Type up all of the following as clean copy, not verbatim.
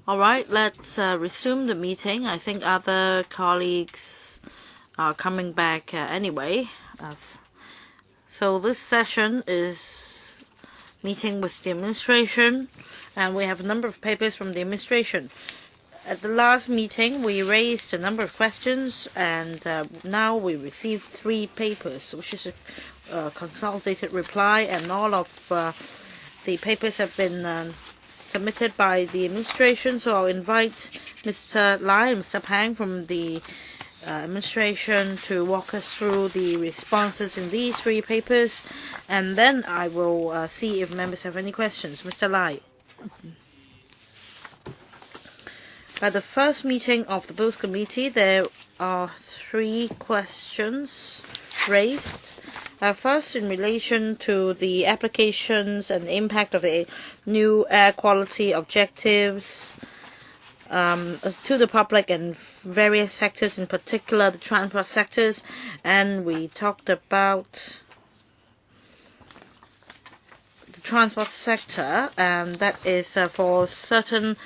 All right, let's resume the meeting. I think other colleagues are coming back anyway. So this session is meeting with the administration, and we have a number of papers from the administration. At the last meeting, we raised a number of questions, and now we received 3 papers, which is a consolidated reply, and all of the papers have been submitted by the administration. So I'll invite Mr. Lai and Mr. Pang from the administration to walk us through the responses in these 3 papers, and then I will see if members have any questions. Mr. Lai. At the first meeting of the Bills Committee, there are 3 questions raised. First, in relation to the applications and the impact of the new air quality objectives to the public and various sectors, in particular the transport sectors, and we talked about the transport sector, and that is for certain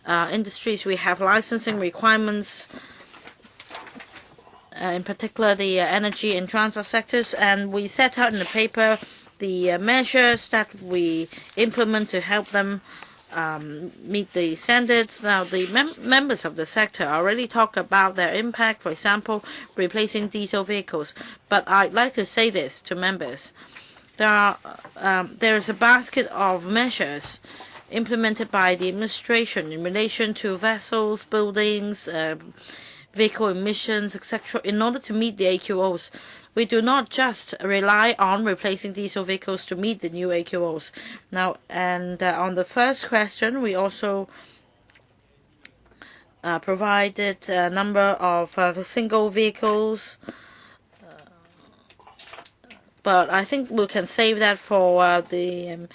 industries we have licensing requirements, in particular the energy and transport sectors, and we set out in the paper the measures that we implement to help them meet the standards. Now, the members of the sector already talk about their impact, for example, replacing diesel vehicles. But I'd like to say this to members. There is a basket of measures implemented by the administration in relation to vessels, buildings, vehicle emissions, etc., in order to meet the AQOs. We do not just rely on replacing diesel vehicles to meet the new AQOs. Now, and on the first question, we also provided a number of single vehicles, but I think we can save that for the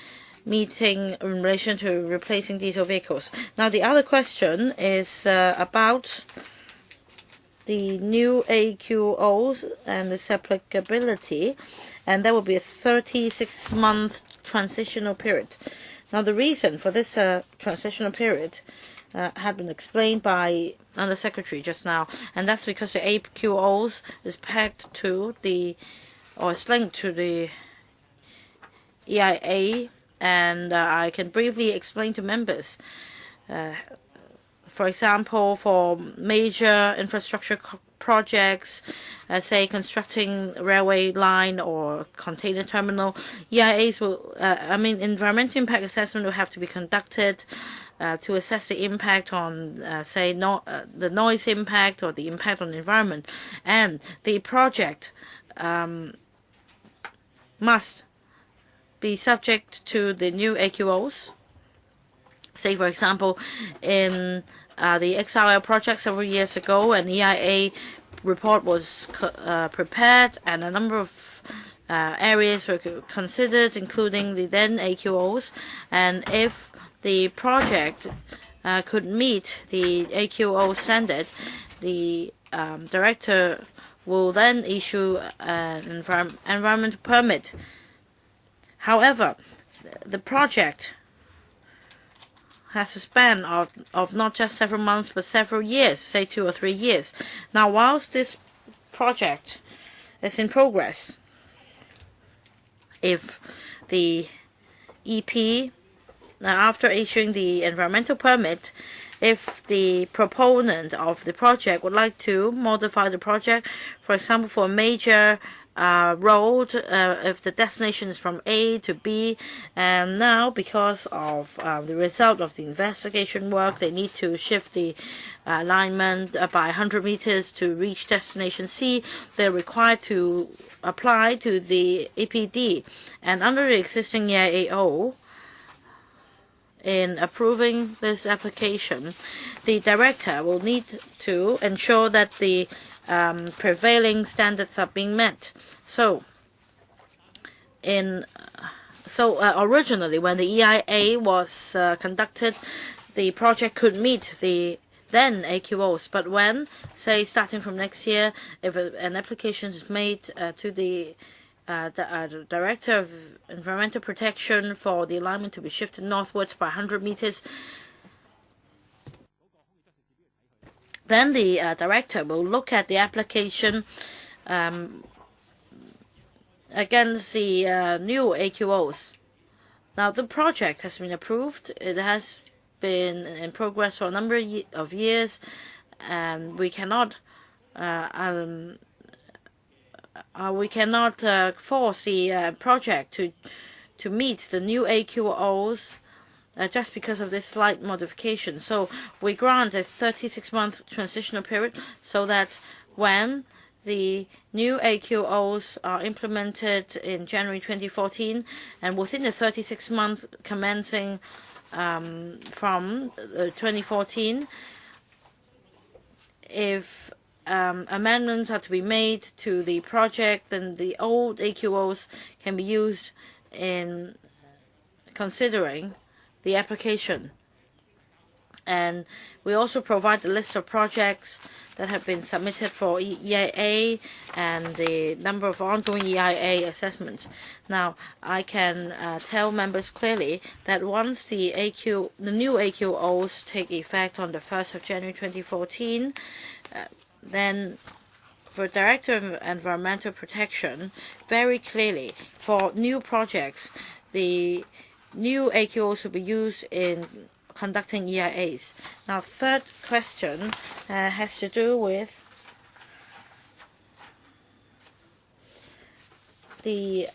meeting in relation to replacing diesel vehicles. Now, the other question is about the new AQOs and its applicability, and there will be a 36-month transitional period. Now, the reason for this transitional period had been explained by Under Secretary just now, and that's because the AQOs is pegged to or is linked to the EIA, and I can briefly explain to members. For example, for major infrastructure projects, say constructing railway line or container terminal, EIAs will, environmental impact assessment will have to be conducted to assess the impact on, the noise impact or the impact on the environment. And the project must be subject to the new AQOs. Say, for example, in the XRL project several years ago, an EIA report was prepared, and a number of areas were considered, including the then AQOs. And if the project could meet the AQO standard, the director will then issue an environmental permit. However, the project has a span of not just several months but several years, say 2 or 3 years. Now, whilst this project is in progress, if the EP, after issuing the environmental permit, if the proponent of the project would like to modify the project, for example, for a major road, if the destination is from A to B, and now because of the result of the investigation work, they need to shift the alignment by 100 meters to reach destination C, they're required to apply to the EPD. And under the existing EIAO, in approving this application, the director will need to ensure that the prevailing standards are being met. So, originally, when the EIA was conducted, the project could meet the then AQOs. But when, say, starting from next year, if an application is made to the the Director of Environmental Protection for the alignment to be shifted northwards by 100 meters. Then the Director will look at the application against the new AQOs. Now, the project has been approved. It has been in progress for a number of years, and we cannot force the project to meet the new AQOs just because of this slight modification. So we grant a 36-month transitional period so that when the new AQOs are implemented in January 2014, and within the 36-month commencing from 2014, if amendments are to be made to the project, then the old AQOs can be used in considering the application. And we also provide a list of projects that have been submitted for EIA and the number of ongoing EIA assessments. Now, I can tell members clearly that once the new AQOs take effect on the 1st of January 2014, then for Director of Environmental Protection, very clearly for new projects, the new AQOs will be used in conducting EIAs. Now, third question has to do with the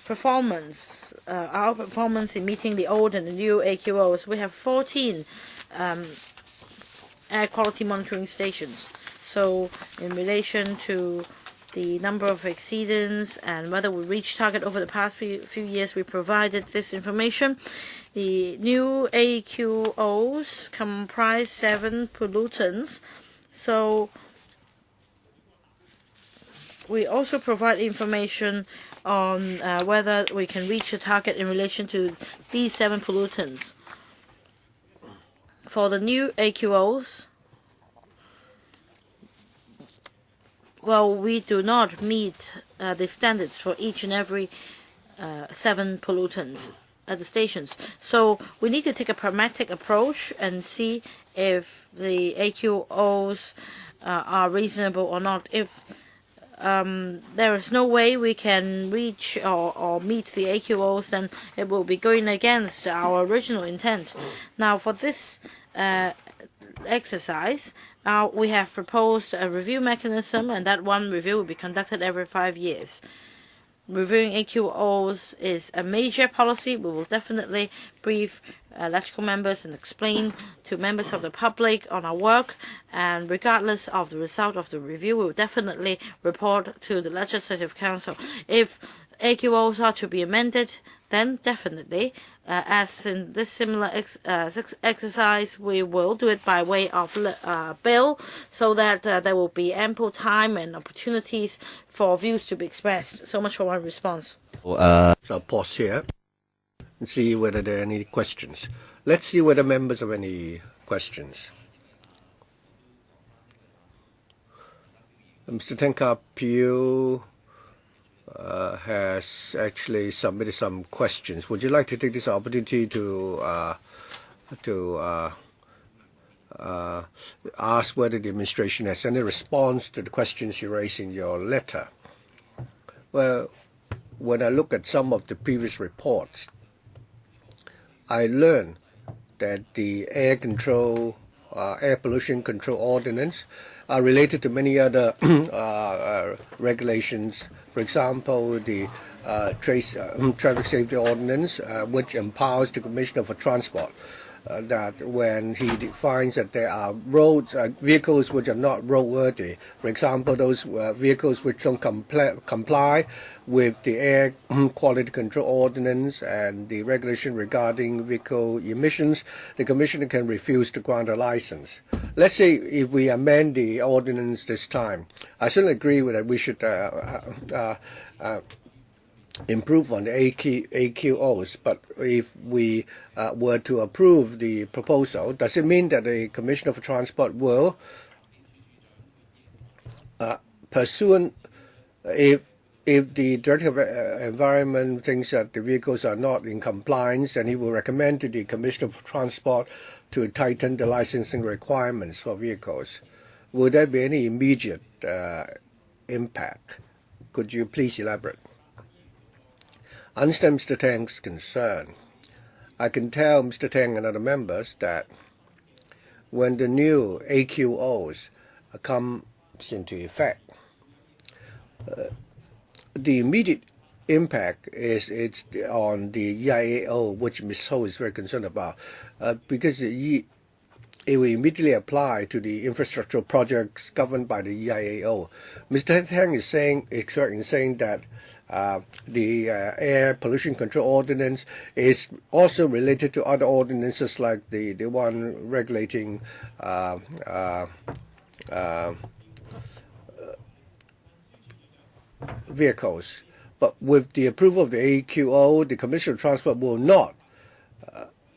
performance, our performance in meeting the old and the new AQOs. We have 14 air quality monitoring stations. So, in relation to the number of exceedance and whether we reach target over the past few years, we provided this information. The new AQOs comprise 7 pollutants. So we also provide information on whether we can reach the target in relation to these 7 pollutants. For the new AQOs, well, we do not meet the standards for each and every 7 pollutants at the stations. So we need to take a pragmatic approach and see if the AQOs are reasonable or not. If there is no way we can reach or meet the AQOs, then it will be going against our original intent. Now, for this exercise, we have proposed a review mechanism, and that one review will be conducted every 5 years. Reviewing AQOs is a major policy. We will definitely brief electrical members and explain to members of the public on our work, and regardless of the result of the review, we will definitely report to the Legislative Council. If AQOs are to be amended, then definitely, as in this similar exercise, we will do it by way of bill, so that there will be ample time and opportunities for views to be expressed. So much for my response. So I'll pause here and see whether there are any questions. Let's see whether members have any questions. Mr. Tenka Pio has actually submitted some questions. Would you like to take this opportunity to ask whether the administration has any response to the questions you raised in your letter? Well, when I look at some of the previous reports, I learned that the air pollution control ordinance are related to many other regulations. For example, the traffic safety ordinance, which empowers the Commissioner for Transport that when he defines that there are vehicles which are not roadworthy, for example, those vehicles which don't comply with the air quality control ordinance and the regulation regarding vehicle emissions, the Commissioner can refuse to grant a license. Let's say if we amend the ordinance this time, I certainly agree with that we should improve on the AQOs, but if we were to approve the proposal, does it mean that the Commissioner for Transport will, pursuant, if if the Director of Environment thinks that the vehicles are not in compliance, then he will recommend to the Commissioner for Transport to tighten the licensing requirements for vehicles. Will there be any immediate impact? Could you please elaborate? I understand Mr. Tang's concern. I can tell Mr. Tang and other members that when the new AQOs come into effect, the immediate impact is on the EIAO, which Ms. Ho is very concerned about, because it will immediately apply to the infrastructural projects governed by the EIAO. Mr. Tang is correct in saying that the Air Pollution Control Ordinance is also related to other ordinances like the one regulating vehicles. But with the approval of the AQO, the Commission of Transport will not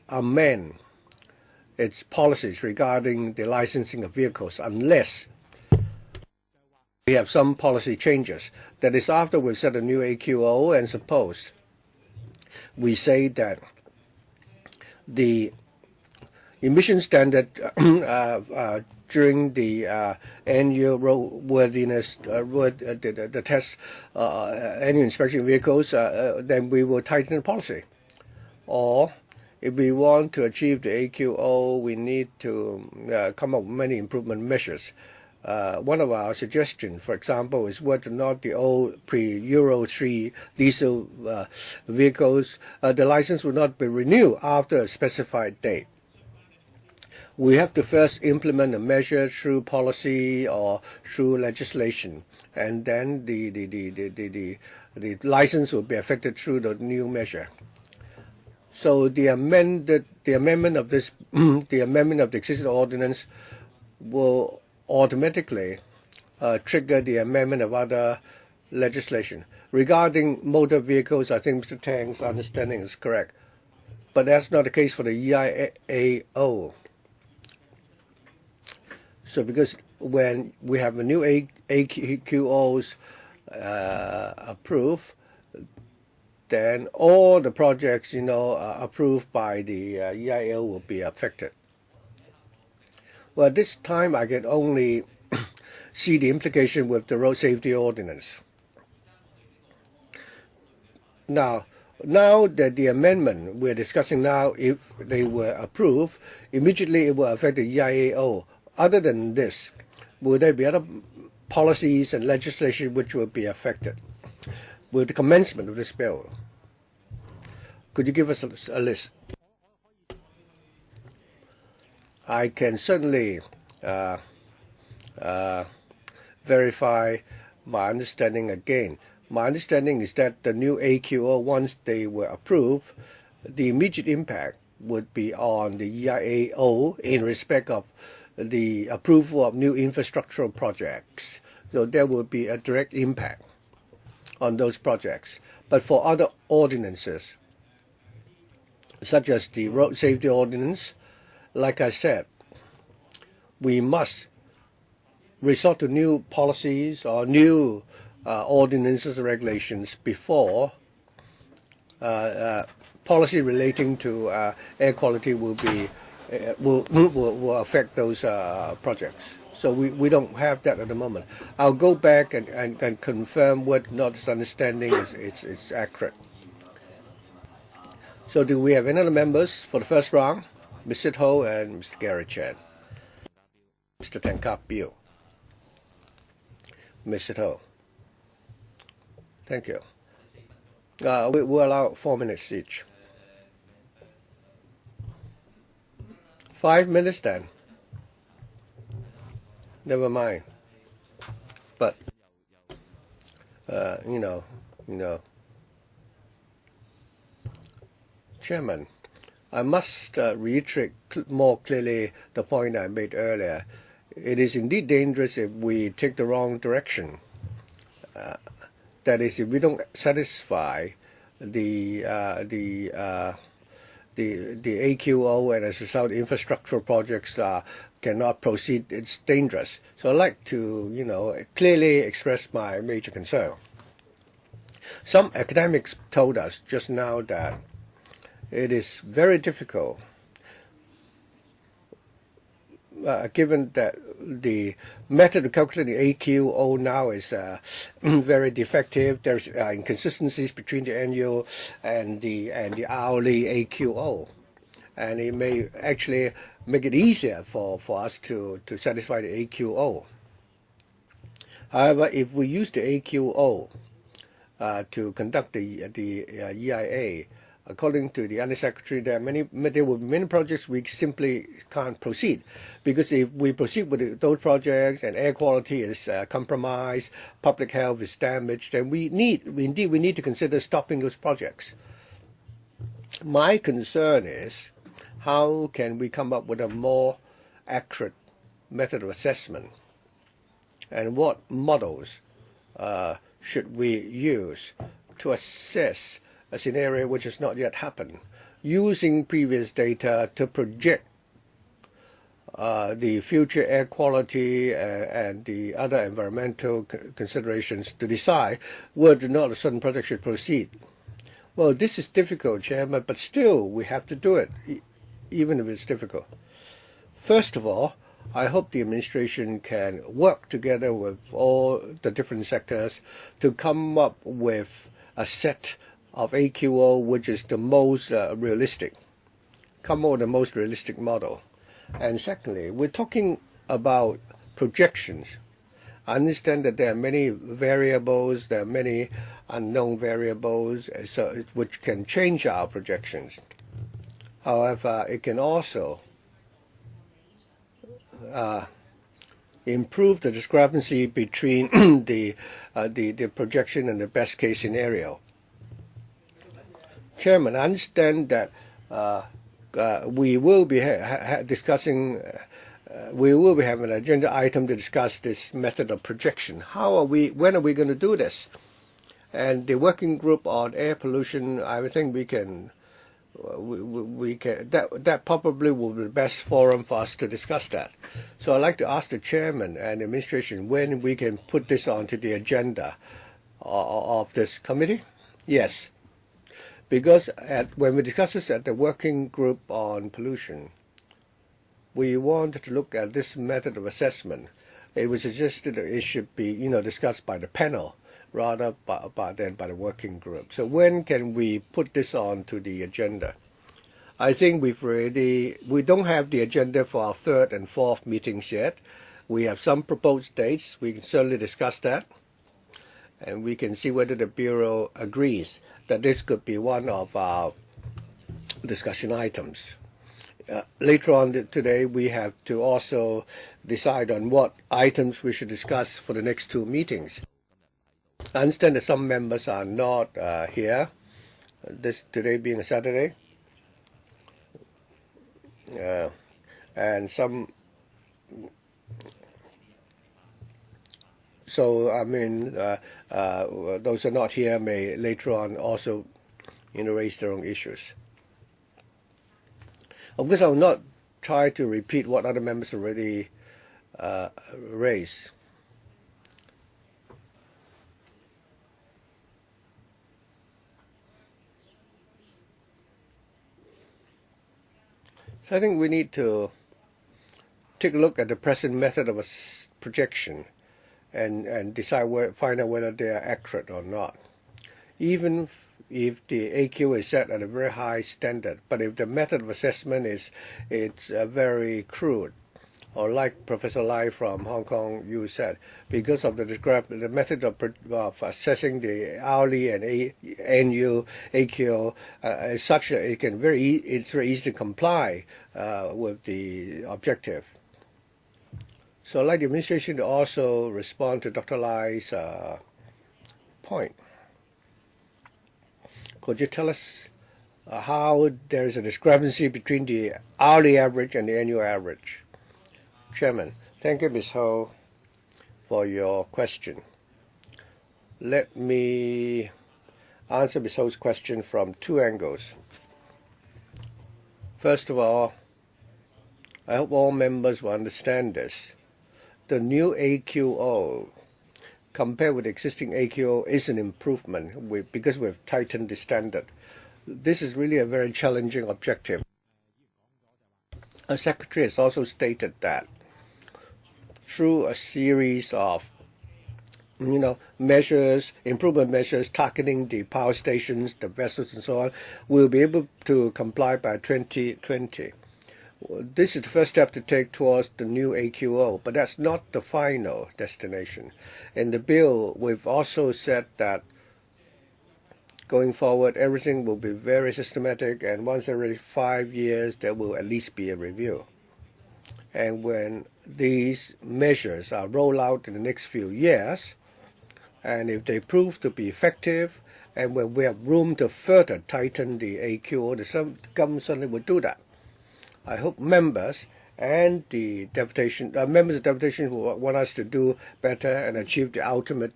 amend its policies regarding the licensing of vehicles unless we have some policy changes. That is, after we've set a new AQO, and suppose we say that the emission standard during the annual roadworthiness, the test, annual inspection of vehicles, then we will tighten the policy. Or if we want to achieve the AQO, we need to come up with many improvement measures. One of our suggestions, for example, is whether or not the old pre-Euro 3 diesel vehicles, the license will not be renewed after a specified date. We have to first implement a measure through policy or through legislation, and then the license will be affected through the new measure. So the amendment of this, the amendment of the existing ordinance will automatically trigger the amendment of other legislation. Regarding motor vehicles, I think Mr. Tang's understanding is correct, but that's not the case for the EIAO. So because when we have a new AQOs approved, then all the projects, approved by the EIAO will be affected. Well, at this time, I can only see the implication with the road safety ordinance. Now that the amendment we're discussing now, if they were approved, immediately it will affect the EIAO. Other than this, will there be other policies and legislation which will be affected with the commencement of this bill? Could you give us a list? I can certainly verify my understanding again. My understanding is that the new AQO, once they were approved, the immediate impact would be on the EIAO in respect of the approval of new infrastructural projects. So there will be a direct impact on those projects. But for other ordinances, such as the road safety ordinance, like I said, we must resort to new policies or new ordinances and regulations before policy relating to air quality will affect those projects. So we don't have that at the moment. I'll go back and confirm whether or not this understanding is accurate. So do we have any other members for the first round? Ms. Sit Ho and Mr. Gary Chen. Mr. Tangkap Bill. Ms. Sit Ho. Thank you. We'll allow 4 minutes each. 5 minutes then. Never mind. But Chairman, I must reiterate more clearly the point I made earlier. It is indeed dangerous if we take the wrong direction. That is, if we don't satisfy the AQO, and as a result, infrastructural projects cannot proceed. It's dangerous. So I'd like to, clearly express my major concern. Some academics told us just now that it is very difficult, given that the method of calculating AQO now is very defective. There's inconsistencies between the annual and the hourly AQO, and it may actually make it easier for us to satisfy the AQO. However, if we use the AQO to conduct the EIA, according to the Undersecretary, there will be many projects we simply can't proceed, because if we proceed with those projects and air quality is compromised, public health is damaged, then we need to consider stopping those projects. My concern is, how can we come up with a more accurate method of assessment, and what models should we use to assess a scenario which has not yet happened, using previous data to project the future air quality and the other environmental considerations to decide whether or not a certain project should proceed. Well, this is difficult, Chairman, but still we have to do it, even if it's difficult. First of all, I hope the administration can work together with all the different sectors to come up with a set of AQO which is the most realistic, come up with the most realistic model. And secondly, we're talking about projections. I understand that there are many variables, there are many unknown variables, which can change our projections. However, it can also improve the discrepancy between the projection and the best case scenario. Chairman, I understand that we will be discussing. We will be having an agenda item to discuss this method of projection. When are we going to do this? And the working group on air pollution, I think we can. That probably will be the best forum for us to discuss that. So I'd like to ask the chairman and the administration when we can put this onto the agenda of this committee. Yes. Because when we discuss this at the working group on pollution, we want to look at this method of assessment. It was suggested that it should be, discussed by the panel rather than by the working group. So when can we put this on to the agenda? I think we don't have the agenda for our third and fourth meetings yet. We have some proposed dates. We can certainly discuss that. And we can see whether the Bureau agrees that this could be one of our discussion items. Later on today, we have to also decide on what items we should discuss for the next two meetings. I understand that some members are not here, today being a Saturday, and some. So I mean, those who are not here may later on also, raise their own issues. Of course, I will not try to repeat what other members already raised. So I think we need to take a look at the present method of a projection and find out whether they are accurate or not. Even if the AQ is set at a very high standard, but if the method of assessment it's very crude, or like Professor Lai from Hong Kong said, because of the method of assessing the hourly and annual AQ is such that it's very easy to comply with the objective. So I'd like the administration to also respond to Dr. Lai's point. Could you tell us how there is a discrepancy between the hourly average and the annual average? Chairman, thank you, Ms. Ho, for your question. Let me answer Ms. Ho's question from two angles. First of all, I hope all members will understand this. The new AQO compared with the existing AQO is an improvement because we've tightened the standard. This is really a very challenging objective. Our Secretary has also stated that through a series of measures, improvement measures targeting the power stations, the vessels and so on, we'll be able to comply by 2020. This is the first step to take towards the new AQO, but that's not the final destination. In the bill, we've also said that going forward, everything will be very systematic, and once every 5 years, there will at least be a review. And when these measures are rolled out in the next few years, and if they prove to be effective, and when we have room to further tighten the AQO, the government certainly will do that. I hope members and the members of the deputation who want us to do better and achieve the ultimate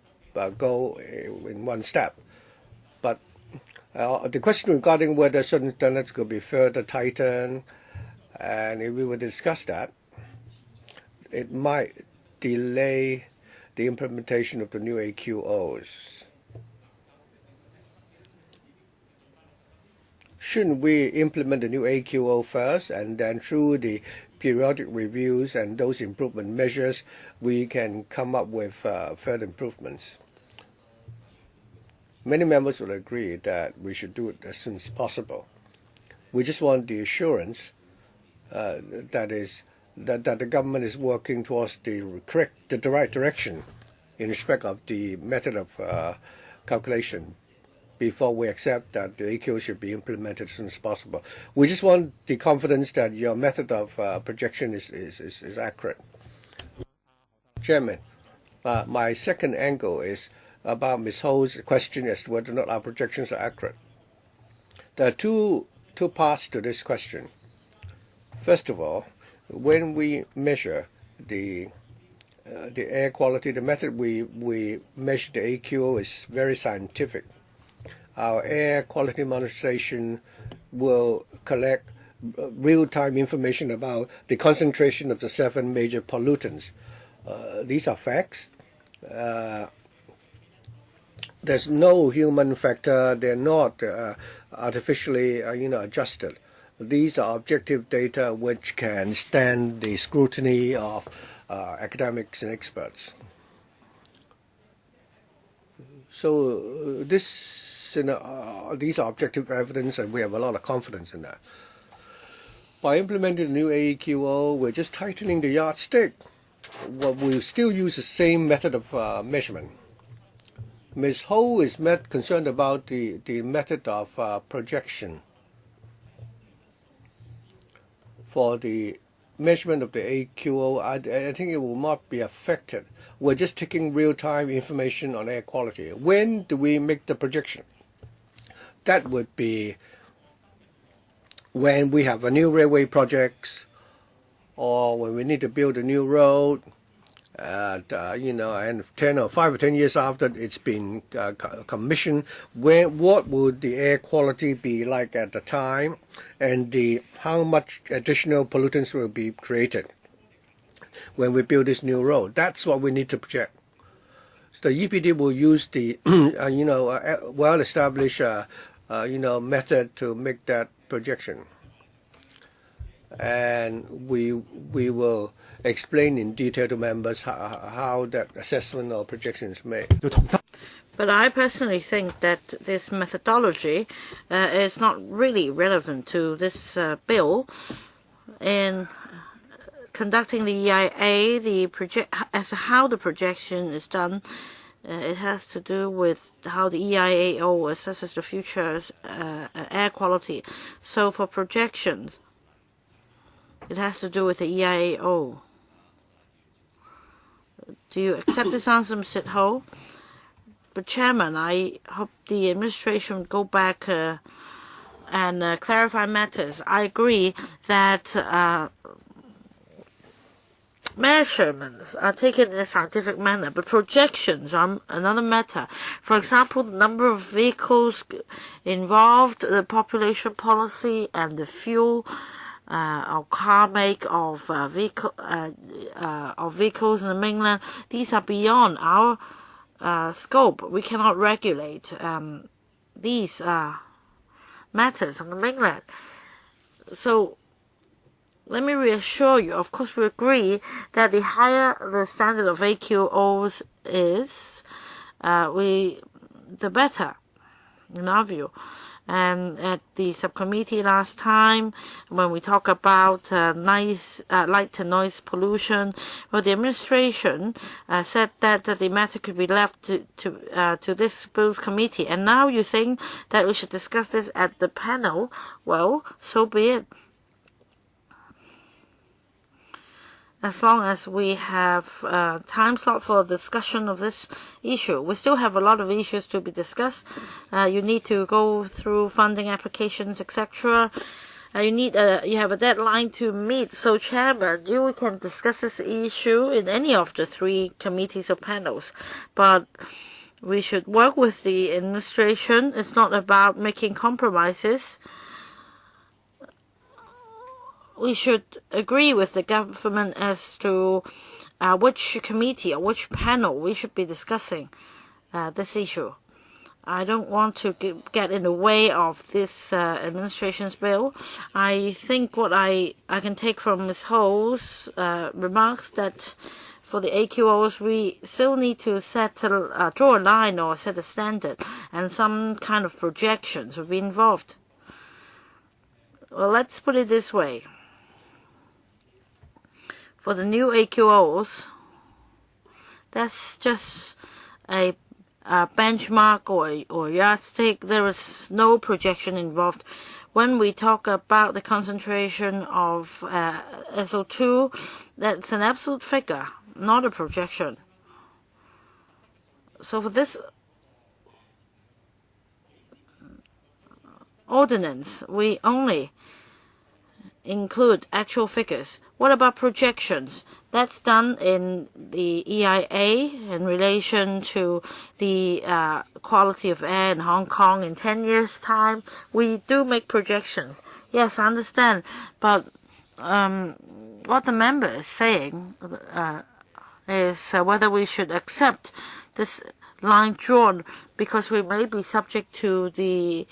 goal in one step. But the question regarding whether certain standards could be further tightened, and if we would discuss that, it might delay the implementation of the new AQOs. Shouldn't we implement the new AQO first, and then through the periodic reviews and those improvement measures, we can come up with further improvements? Many members will agree that we should do it as soon as possible. We just want the assurance that the government is working towards the right direction in respect of the method of calculation before we accept that the AQO should be implemented as soon as possible. We just want the confidence that your method of projection is accurate. Chairman, my second angle is about Ms. Ho's question as to whether or not our projections are accurate. There are two parts to this question. First of all, when we measure the air quality, the method we measure the AQO is very scientific. Our air quality monitoring will collect real-time information about the concentration of the 7 major pollutants. These are facts. There's no human factor. They're not artificially adjusted. These are objective data which can stand the scrutiny of academics and experts. So these are objective evidence, and we have a lot of confidence in that. By implementing the new AQO, we're just tightening the yardstick. Well, we'll still use the same method of measurement. Ms. Ho is concerned about the method of projection for the measurement of the AQO. I think it will not be affected. We're just taking real-time information on air quality. When do we make the projection? That would be when we have a new railway project, or when we need to build a new road, and 5 or 10 years after it's been commissioned, what would the air quality be like at the time, and how much additional pollutants will be created when we build this new road. That's what we need to project. So the EPD will use the well-established method to make that projection, and we will explain in detail to members how that assessment or projection is made. But I personally think that this methodology is not really relevant to this bill. In conducting the EIA, as to how the projection is done, it has to do with how the EIAO assesses the future air quality. So for projections, it has to do with the EIAO. Do you accept this answer, Mr. Ho? But Chairman, I hope the administration would go back and clarify matters. I agree that measurements are taken in a scientific manner, but projections are another matter. For example, the number of vehicles involved, the population policy, and the fuel or car make of vehicles in the mainland. These are beyond our scope. We cannot regulate these matters on the mainland. So let me reassure you, of course we agree that the higher the standard of AQOs is, the better, in our view. And at the subcommittee last time, when we talk about light and noise pollution, well, the administration said that the matter could be left to this bills committee. And now you think that we should discuss this at the panel. Well, so be it. As long as we have time slot for discussion of this issue. We still have a lot of issues to be discussed. You need to go through funding applications, etc. You have a deadline to meet. So, Chairman, you can discuss this issue in any of the 3 committees or panels. But we should work with the administration. It's not about making compromises. We should agree with the government as to which committee or which panel we should be discussing this issue. I don't want to get in the way of this administration's bill. I think what I can take from Ms. Ho's remarks that for the AQOs, we still need to draw a line or set a standard, and some kind of projections will be involved. Well, let's put it this way. For the new AQOs, that's just a benchmark or yardstick. There is no projection involved. When we talk about the concentration of SO2, that's an absolute figure, not a projection. So for this ordinance, we only include actual figures. What about projections? That's done in the EIA in relation to the quality of air in Hong Kong in 10 years' time. We do make projections. Yes, I understand. But what the member is saying is whether we should accept this line drawn, because we may be subject to the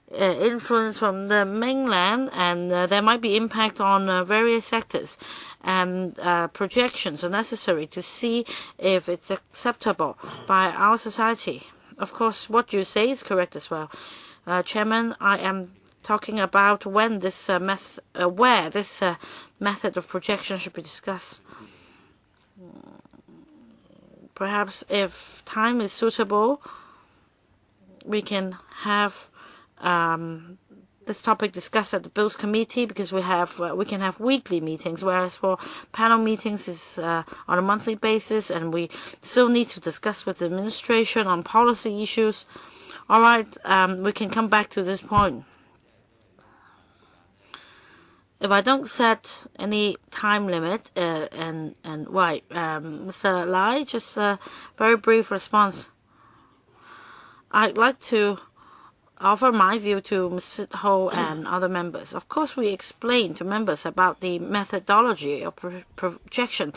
influence from the mainland, and there might be impact on various sectors, and projections are necessary to see if it's acceptable by our society. Of course, what you say is correct as well. Chairman, I am talking about when this where this method of projection should be discussed. Perhaps if time is suitable, we can have this topic discussed at the Bills Committee, because we can have weekly meetings, whereas for panel meetings is on a monthly basis, and we still need to discuss with the administration on policy issues. All right, we can come back to this point. If I don't set any time limit, Mr. Lai, just a very brief response. I'd like to offer my view to Ms. Ho and other members. Of course, we explained to members about the methodology of projection.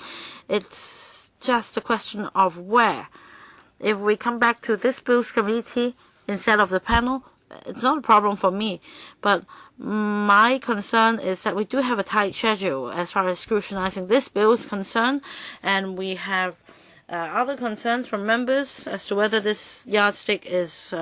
It's just a question of where. If we come back to this Bills Committee instead of the panel, it's not a problem for me. But my concern is that we do have a tight schedule as far as scrutinizing this bill is concerned, and we have other concerns from members as to whether this yardstick is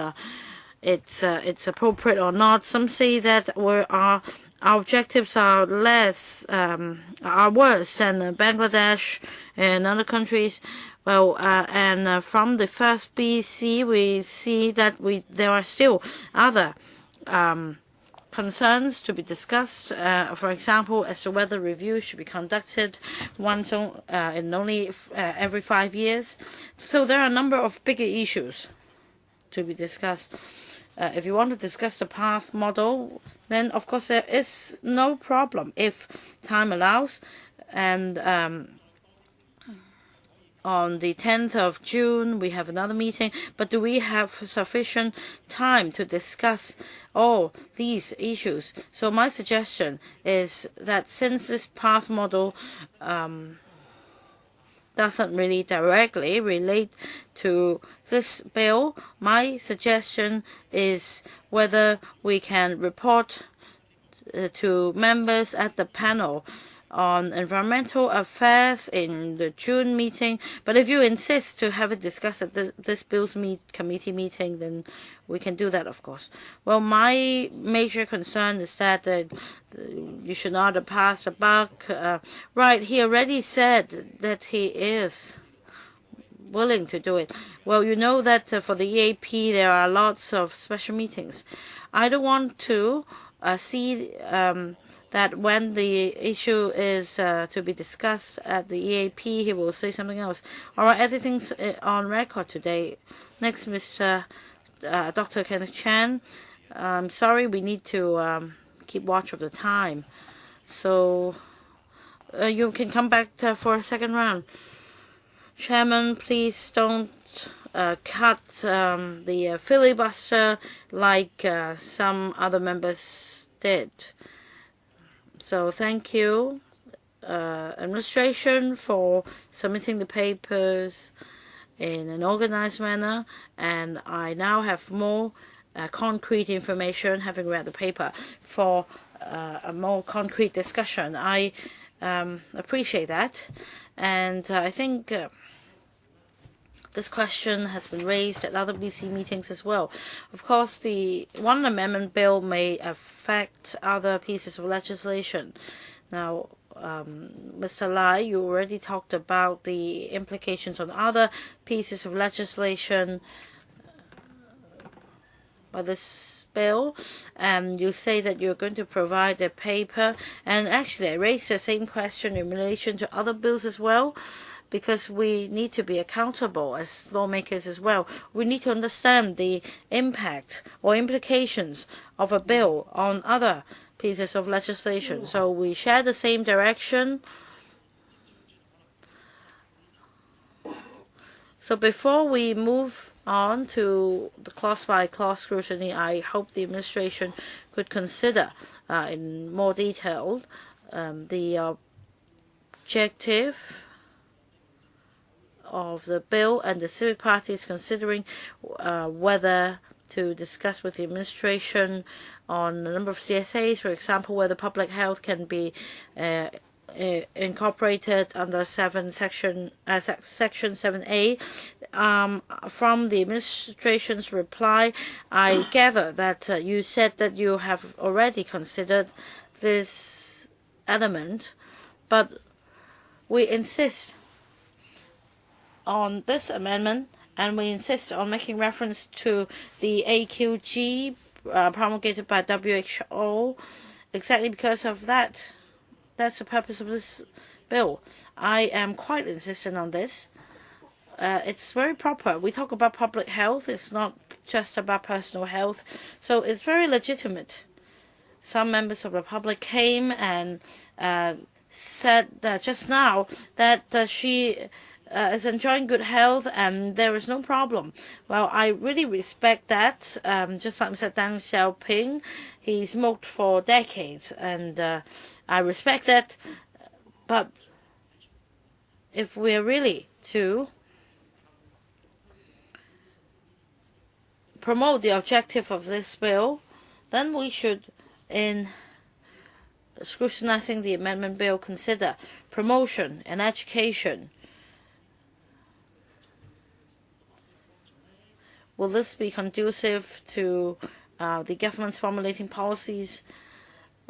it's appropriate or not. Some say that our objectives are are worse than Bangladesh and other countries. Well, and from the first BC, we see that there are still other concerns to be discussed. For example, as to whether reviews should be conducted once in only every 5 years. So there are a number of bigger issues to be discussed. If you want to discuss the path model, then of course there is no problem if time allows. And on the 10th of June, we have another meeting. But do we have sufficient time to discuss all these issues? So my suggestion is that since this path model doesn't really directly relate to this bill. My suggestion is whether we can report to members at the panel on environmental affairs in the June meeting. But if you insist to have it discussed at this Bills committee meeting, then we can do that, of course. Well, my major concern is that you should not pass the buck. Right, he already said that he is willing to do it. Well, you know that for the EAP there are lots of special meetings. I don't want to see that when the issue is to be discussed at the EAP, he will say something else. All right, everything's on record today. Next, Mr. Dr. Kenneth Chan. I'm sorry, we need to keep watch of the time. So you can come back for a second round. Chairman, please don't cut the filibuster like some other members did. So thank you, administration, for submitting the papers in an organized manner. And I now have more concrete information, having read the paper, for a more concrete discussion. I appreciate that. And I think this question has been raised at other BC meetings as well. Of course, the one amendment bill may affect other pieces of legislation. Now, Mr. Lai, you already talked about the implications on other pieces of legislation by this bill. You say that you're going to provide a paper, and actually I raised the same question in relation to other bills as well, because we need to be accountable as lawmakers as well. We need to understand the impact or implications of a bill on other pieces of legislation. So we share the same direction. So before we move on to the clause-by-clause scrutiny, I hope the administration could consider in more detail the objective of the bill, and the Civic Party is considering whether to discuss with the administration on a number of CSAs, for example, whether public health can be incorporated under Section 7A. From the administration's reply, I gather that you said that you have already considered this element, but we insist on this amendment, and we insist on making reference to the AQG promulgated by WHO, exactly because of that. That's the purpose of this bill. I am quite insistent on this. It's very proper. We talk about public health. It's not just about personal health. So it's very legitimate. Some members of the public came and said just now that she is enjoying good health and there is no problem. Well, I really respect that. Just like Mr. Deng Xiaoping, he smoked for decades, and I respect that. But if we're really to promote the objective of this bill, then we should, in scrutinizing the amendment bill, consider promotion and education. Will this be conducive to the government's formulating policies?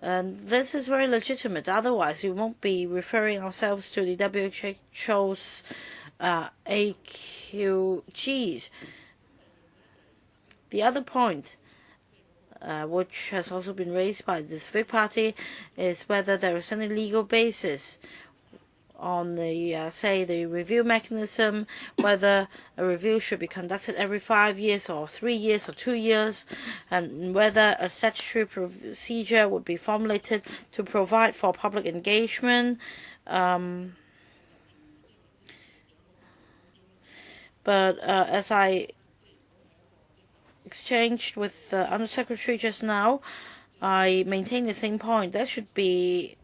And this is very legitimate. Otherwise, we won't be referring ourselves to the WHO's AQGs. The other point, which has also been raised by the Civic Party, is whether there is any legal basis on the, say, the review mechanism, whether a review should be conducted every 5 years or 3 years or 2 years, and whether a statutory procedure would be formulated to provide for public engagement. But as I exchanged with the Undersecretary just now, I maintain the same point. There should be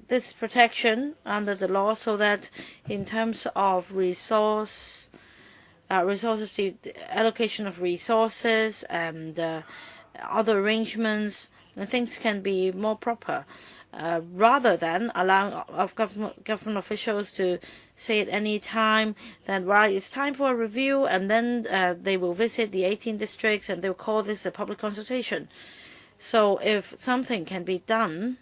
this protection under the law, so that in terms of resources, the allocation of resources and other arrangements, and things can be more proper, rather than allowing government officials to say at any time that, right, it's time for a review, and then they will visit the 18 districts and they'll call this a public consultation. So if something can be done,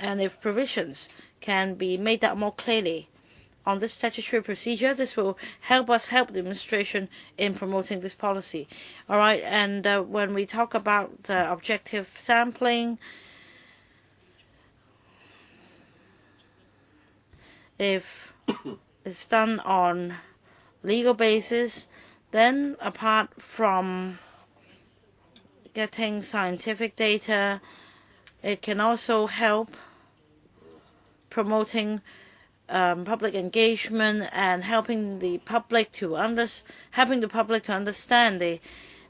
and if provisions can be made out more clearly on this statutory procedure, this will help the administration in promoting this policy. All right, and when we talk about objective sampling, if it's done on legal basis, then apart from getting scientific data, it can also help promoting public engagement and helping the public to understand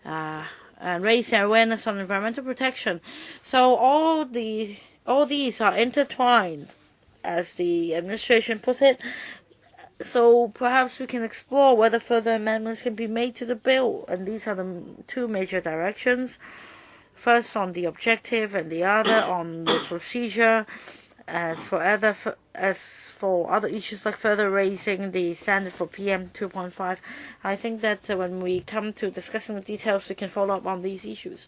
and raise their awareness on environmental protection. So all these are intertwined, as the administration puts it. So perhaps we can explore whether further amendments can be made to the bill, and these are the two major directions. First on the objective, and the other on the procedure. As for other issues like further raising the standard for PM 2.5, I think that when we come to discussing the details, we can follow up on these issues.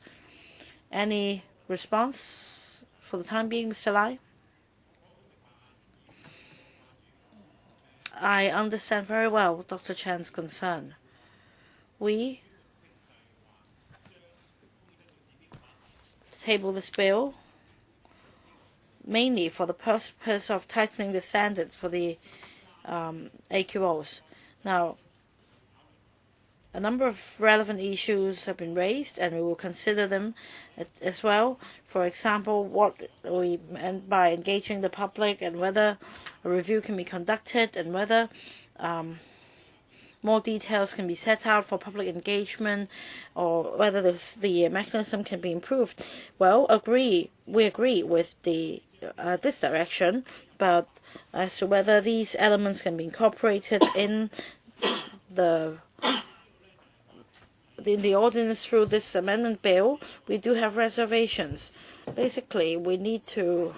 Any response for the time being, Mr. Lai? I understand very well Dr. Chan's concern. We table this bill mainly for the purpose of tightening the standards for the AQOs. Now, a number of relevant issues have been raised, and we will consider them as well. For example, what we meant by engaging the public, and whether a review can be conducted, and whether more details can be set out for public engagement, or whether the mechanism can be improved. Well, we agree with this direction, but as to whether these elements can be incorporated in the ordinance through this amendment bill, we do have reservations. Basically, we need to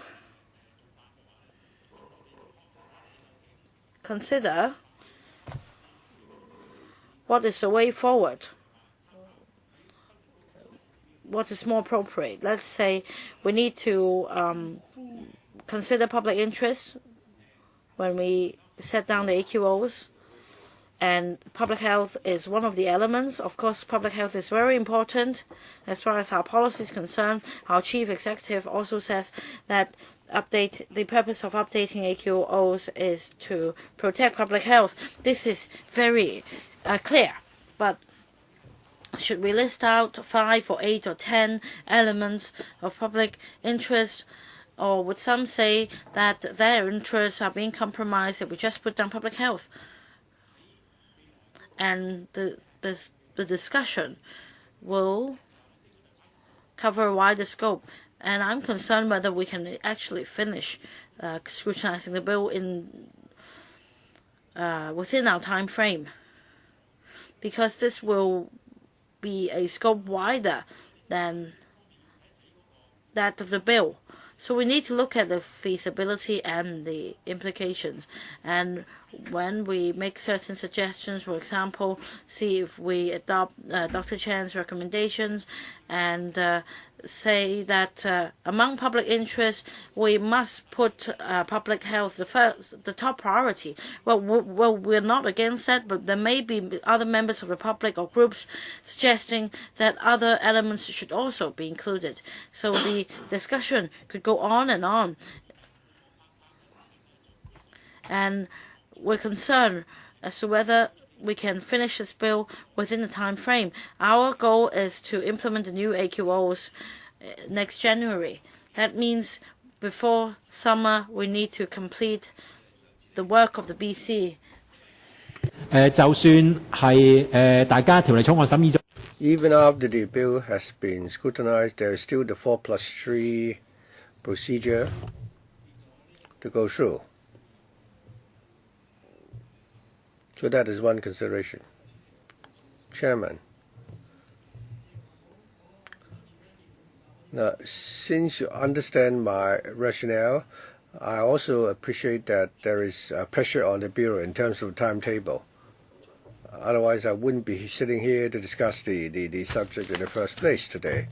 consider what is the way forward, what is more appropriate. Let's say we need to consider public interest when we set down the AQOs, and public health is one of the elements. Of course, public health is very important as far as our policy is concerned. Our chief executive also says that the purpose of updating AQOs is to protect public health. This is very clear, but should we list out 5 or 8 or 10 elements of public interest, or would some say that their interests are being compromised if we just put down public health? And the discussion will cover a wider scope, and I'm concerned whether we can actually finish scrutinizing the bill within our time frame, because this will be a scope wider than that of the bill. So we need to look at the feasibility and the implications. And when we make certain suggestions, for example, see if we adopt Dr. Chan's recommendations and say that among public interests, we must put public health the top priority. Well, we're not against that, but there may be other members of the public or groups suggesting that other elements should also be included. So the discussion could go on and on. And we're concerned as to whether we can finish this bill within the time frame. Our goal is to implement the new AQOs next January. That means before summer we need to complete the work of the BC. Even after the bill has been scrutinized, there is still the 4+3 procedure to go through. So that is one consideration. Chairman. Now, since you understand my rationale, I also appreciate that there is pressure on the Bureau in terms of timetable. Otherwise, I wouldn't be sitting here to discuss the subject in the first place today.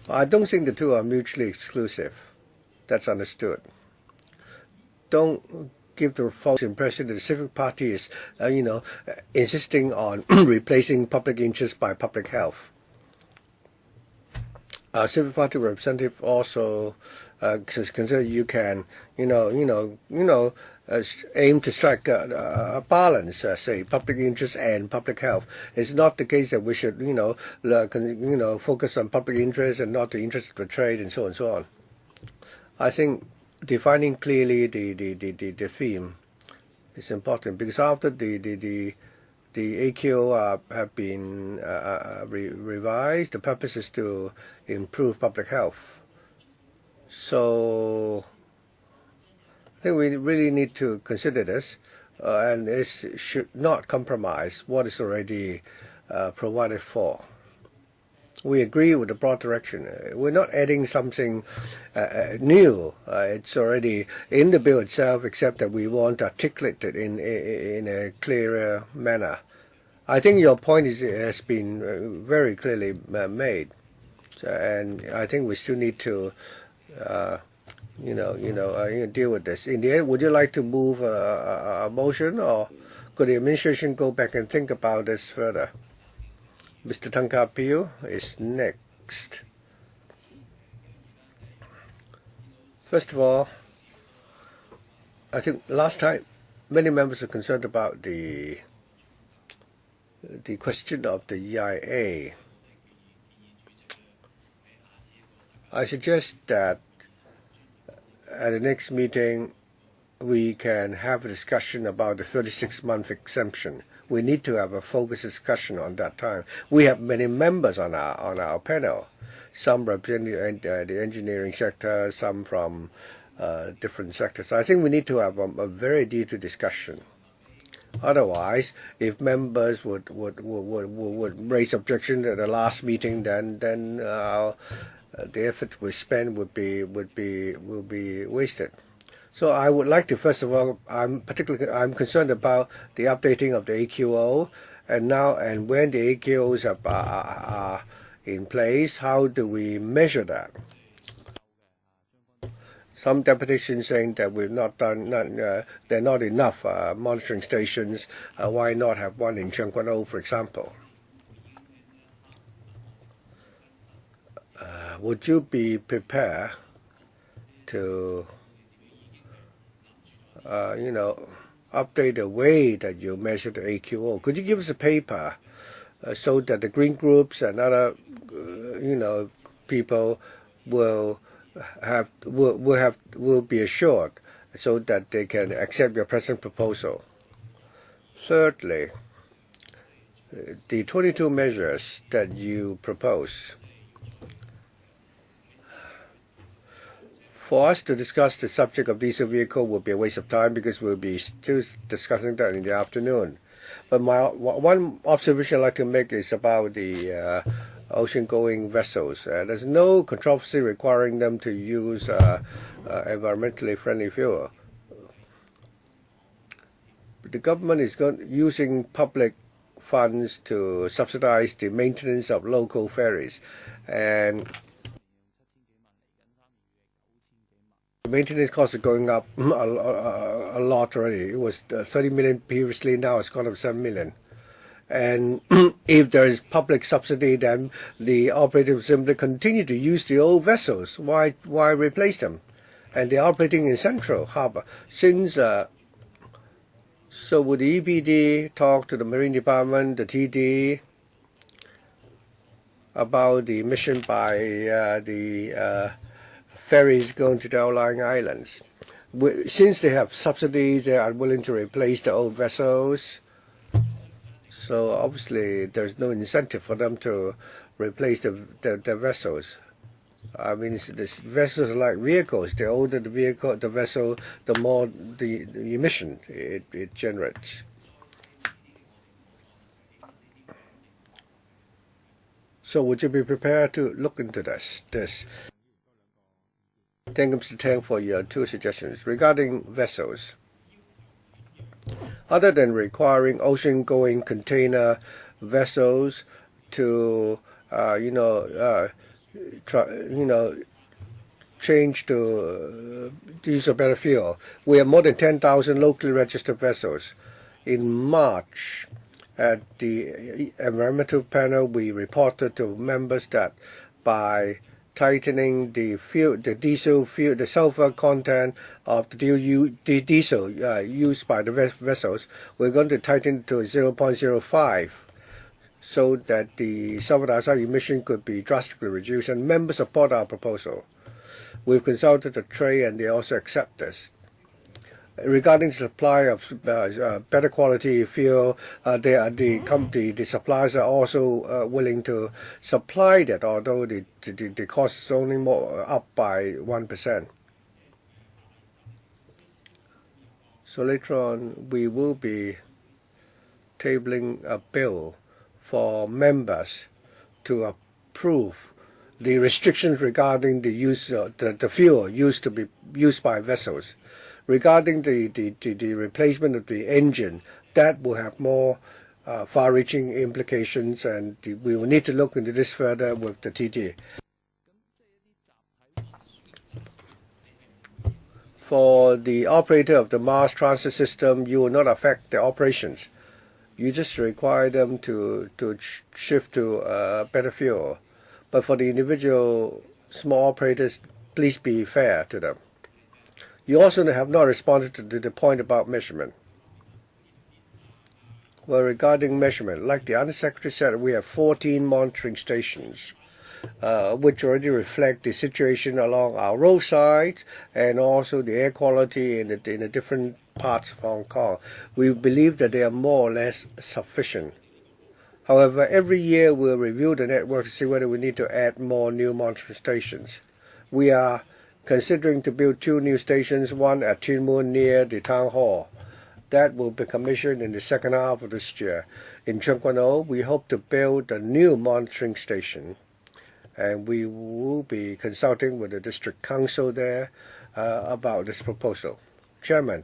I don't think the two are mutually exclusive. That's understood. Don't give the false impression that the Civic Party is, insisting on replacing public interest by public health. Civic Party representative also consider you can, aim to strike a balance, say public interest and public health. It's not the case that we should, focus on public interest and not the interest of the trade and so on and so on. I think defining clearly the theme is important, because after the AQO have been revised, the purpose is to improve public health. So I think we really need to consider this, and this should not compromise what is already provided for. We agree with the broad direction. We're not adding something new. It's already in the bill itself, except that we want to articulate it in a clearer manner. I think your point has been very clearly made, and I think we still need to, deal with this. In the end, would you like to move a motion, or could the administration go back and think about this further? Mr. Tangkapil is next. First of all, I think last time many members are concerned about the question of the EIA. I suggest that at the next meeting we can have a discussion about the 36-month exemption. We need to have a focused discussion on that time. We have many members on our panel, some representing the engineering sector, some from different sectors. I think we need to have a very detailed discussion. Otherwise, if members would raise objection at the last meeting, then the effort we spend will be wasted. So I would like to, first of all, I'm concerned about the updating of the AQO, and when the AQOs are in place, how do we measure that? Some deputations saying that we've not done, there are not enough monitoring stations. Why not have one in Chengguan-o, for example? Would you be prepared to update the way that you measure the AQO? Could you give us a paper so that the green groups and other, people will be assured, so that they can accept your present proposal? Thirdly, the 22 measures that you propose. For us to discuss the subject of diesel vehicle would be a waste of time, because we'll be still discussing that in the afternoon. But one observation I'd like to make is about the ocean-going vessels. There's no controversy requiring them to use environmentally friendly fuel. The government is using public funds to subsidize the maintenance of local ferries, and the maintenance costs are going up a lot already. It was 30 million previously, now it's gone up 7 million. And if there is public subsidy, then the operators will simply continue to use the old vessels. Why replace them? And they're operating in Central Harbour. So would the EPD talk to the Marine Department, the TD, about the emission by the ferries going to the outlying islands? Since they have subsidies, they are willing to replace the old vessels. So obviously there's no incentive for them to replace the vessels. I mean, this vessels are like vehicles. The older the vehicle, the vessel, the more the emission it generates. So would you be prepared to look into this? Thank you, Mr. Tang, for your two suggestions. Regarding vessels, other than requiring ocean-going container vessels to, change to use of better fuel, we have more than 10,000 locally registered vessels. In March, at the environmental panel, we reported to members that by tightening the diesel fuel, the sulfur content of the diesel used by the vessels, we're going to tighten it to 0.05 so that the sulfur dioxide emission could be drastically reduced, and members support our proposal. We've consulted the trade and they also accept this. Regarding the supply of better quality fuel, the suppliers are also willing to supply that, although the cost is only more up by 1%. So later on, we will be tabling a bill for members to approve the restrictions regarding the use of the fuel used to be used by vessels. Regarding the replacement of the engine, that will have more far-reaching implications, and we will need to look into this further with the TD. For the operator of the mass transit system, you will not affect the operations. You just require them to shift to better fuel. But for the individual small operators, please be fair to them. You also have not responded to the point about measurement. Well, regarding measurement, like the Undersecretary said, we have 14 monitoring stations, which already reflect the situation along our roadsides and also the air quality in the different parts of Hong Kong. We believe that they are more or less sufficient. However, every year we'll review the network to see whether we need to add more new monitoring stations. We are considering to build 2 new stations, one at Tuen Mun near the town hall. That will be commissioned in the second half of this year. In Tseung Kwan O, we hope to build a new monitoring station, and we will be consulting with the district council there about this proposal. Chairman,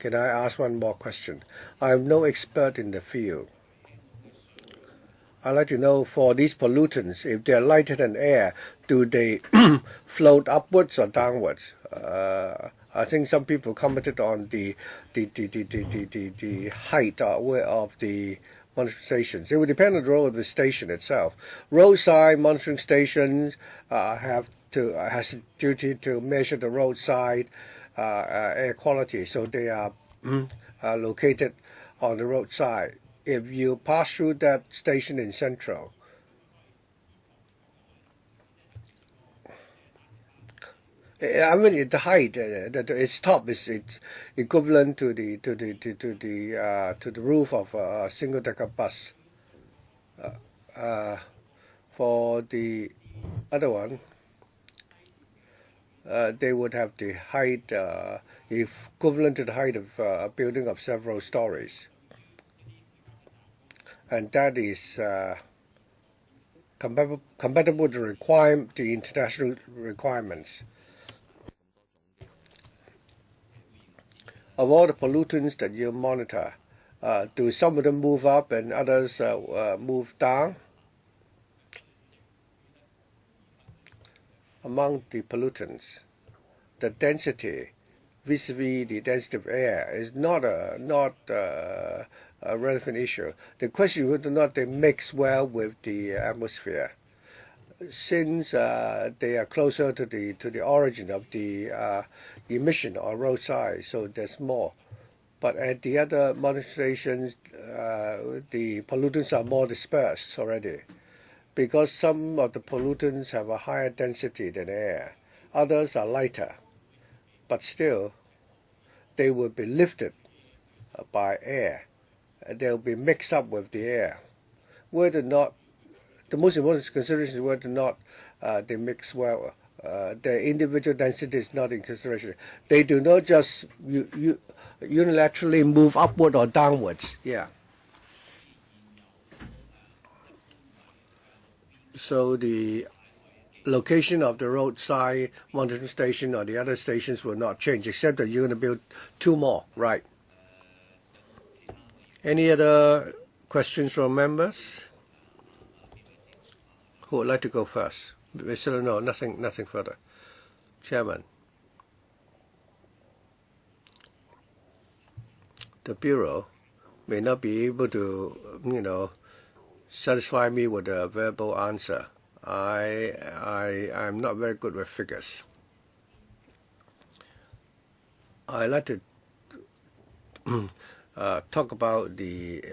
can I ask one more question? I am no expert in the field. I'd like to know, for these pollutants, if they're lighter than air, do they float upwards or downwards? I think some people commented on the height of the monitoring stations. It would depend on the role of the station itself. Roadside monitoring stations has a duty to measure the roadside air quality, so they are located on the roadside. If you pass through that station in Central, I mean the height, its top is equivalent to the roof of a single-decker bus. For the other one, they would have the height equivalent to the height of a building of several stories. And that is compatible to the international requirements. Of all the pollutants that you monitor, do some of them move up and others move down? Among the pollutants, the density vis-a-vis the density of air is not a relevant issue. The question is whether or not they mix well with the atmosphere. Since they are closer to the origin of the emission on roadside, so there's more. But at the other monitoring stations, the pollutants are more dispersed already, because some of the pollutants have a higher density than air. Others are lighter, but still they will be lifted by air. They'll be mixed up with the air. Whether or not, the most important consideration is whether or not they mix well. The individual density is not in consideration. They do not just unilaterally move upward or downwards. Yeah. So the location of the roadside monitoring station or the other stations will not change, except that you're going to build 2 more, right? Any other questions from members? Who would like to go first? Mr. No, nothing further. Chairman. The Bureau may not be able to, satisfy me with a verbal answer. I'm not very good with figures. I like to talk about the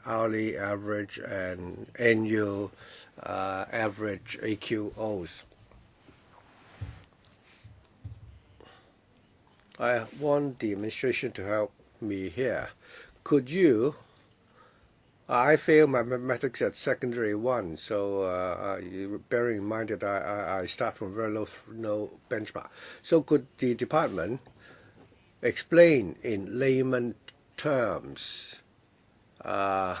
hourly average and annual average AQOs. I want the administration to help me here. Could you? I failed my mathematics at secondary 1, so bearing in mind that I start from very low benchmark. So could the department explain in layman terms that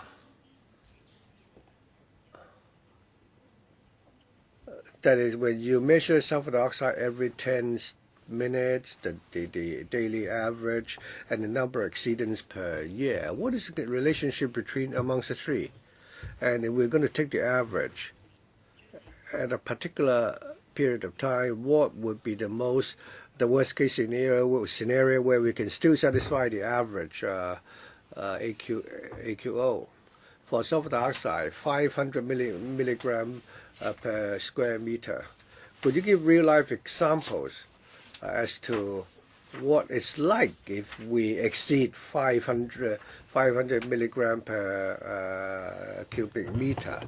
is, when you measure sulfur dioxide every 10 minutes, the daily average, and the number of exceedance per year, what is the relationship amongst the 3? And if we're going to take the average at a particular period of time, what would be the worst case scenario where we can still satisfy the average AQO? For sulfur dioxide, 500 milligram per square meter. Could you give real-life examples as to what it's like if we exceed 500 milligram per cubic meter?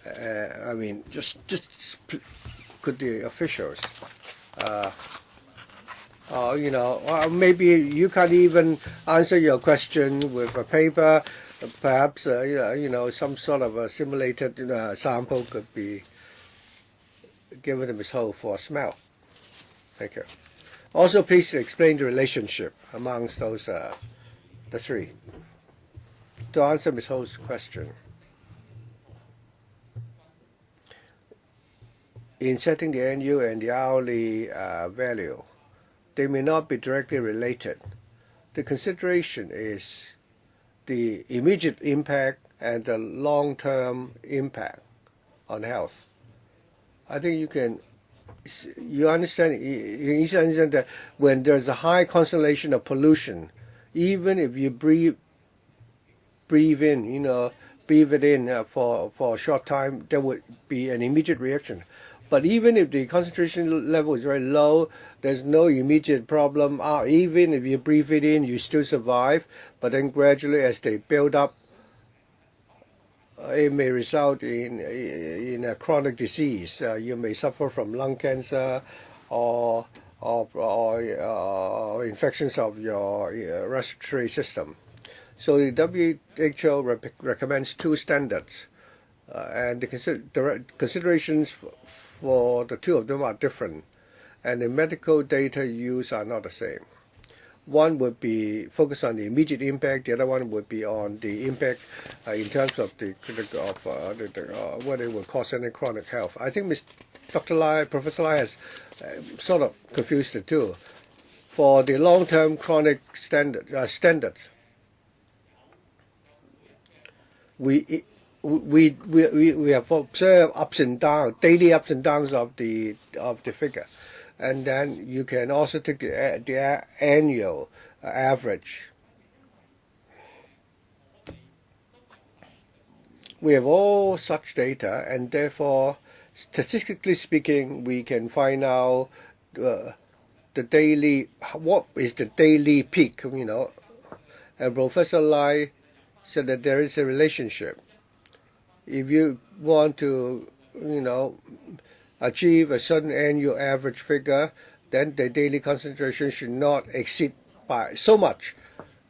I mean, just could the officials, maybe you can't even answer your question with a paper. Perhaps some sort of a simulated sample could be given to Ms. Ho for a smell. Thank you. Also, please explain the relationship amongst those the 3. To answer Ms. Ho's question, in setting the annual and the hourly value, they may not be directly related. The consideration is the immediate impact and the long-term impact on health. I think you understand that when there's a high concentration of pollution, even if you breathe it in for a short time, there would be an immediate reaction. But even if the concentration level is very low, there's no immediate problem. Even if you breathe it in, you still survive. But then gradually, as they build up, it may result in a chronic disease. You may suffer from lung cancer or infections of your respiratory system. So the WHO recommends 2 standards, and the considerations for the 2 of them are different, and the medical data used are not the same. One would be focused on the immediate impact. The other one would be on the impact in terms of what it will cause any chronic health. I think Professor Lai has sort of confused the 2. For the long-term chronic standards, we have observed daily ups and downs of the figure. And then you can also take the annual average. We have all such data, and therefore, statistically speaking, we can find out what is the daily peak. And Professor Lai said that there is a relationship. If you want to, achieve a certain annual average figure, then the daily concentration should not exceed by so much,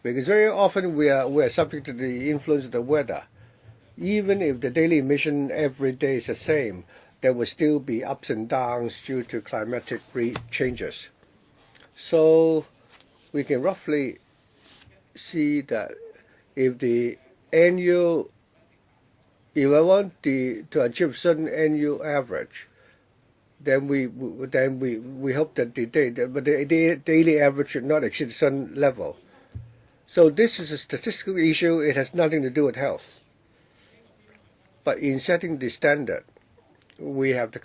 because very often we are subject to the influence of the weather. Even if the daily emission every day is the same, there will still be ups and downs due to climatic changes. So we can roughly see that if I want to achieve certain annual average, then we hope that the daily average should not exceed a certain level. So this is a statistical issue. It has nothing to do with health. But in setting the standard, we have to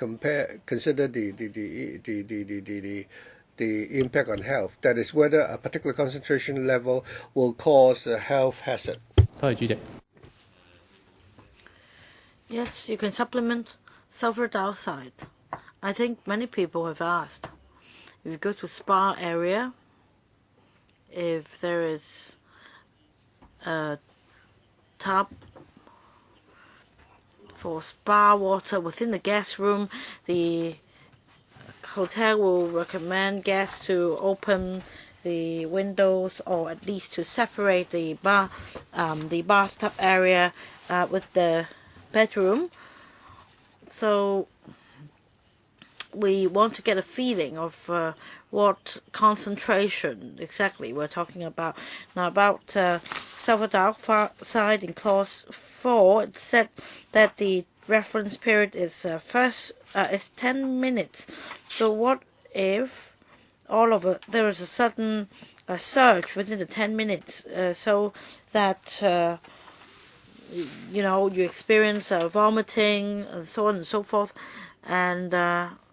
consider the impact on health. That is, whether a particular concentration level will cause a health hazard. Yes, you can supplement sulfur dioxide. I think many people have asked, if you go to a spa area, if there is a tub for spa water within the guest room, the hotel will recommend guests to open the windows, or at least to separate the bathtub area with the bedroom. So we want to get a feeling of what concentration exactly we're talking about. Now, about sulfur dioxide in clause 4, it said that the reference period is 10 minutes. So what if there is a sudden surge within the 10 minutes, so that you experience vomiting and so on and so forth, and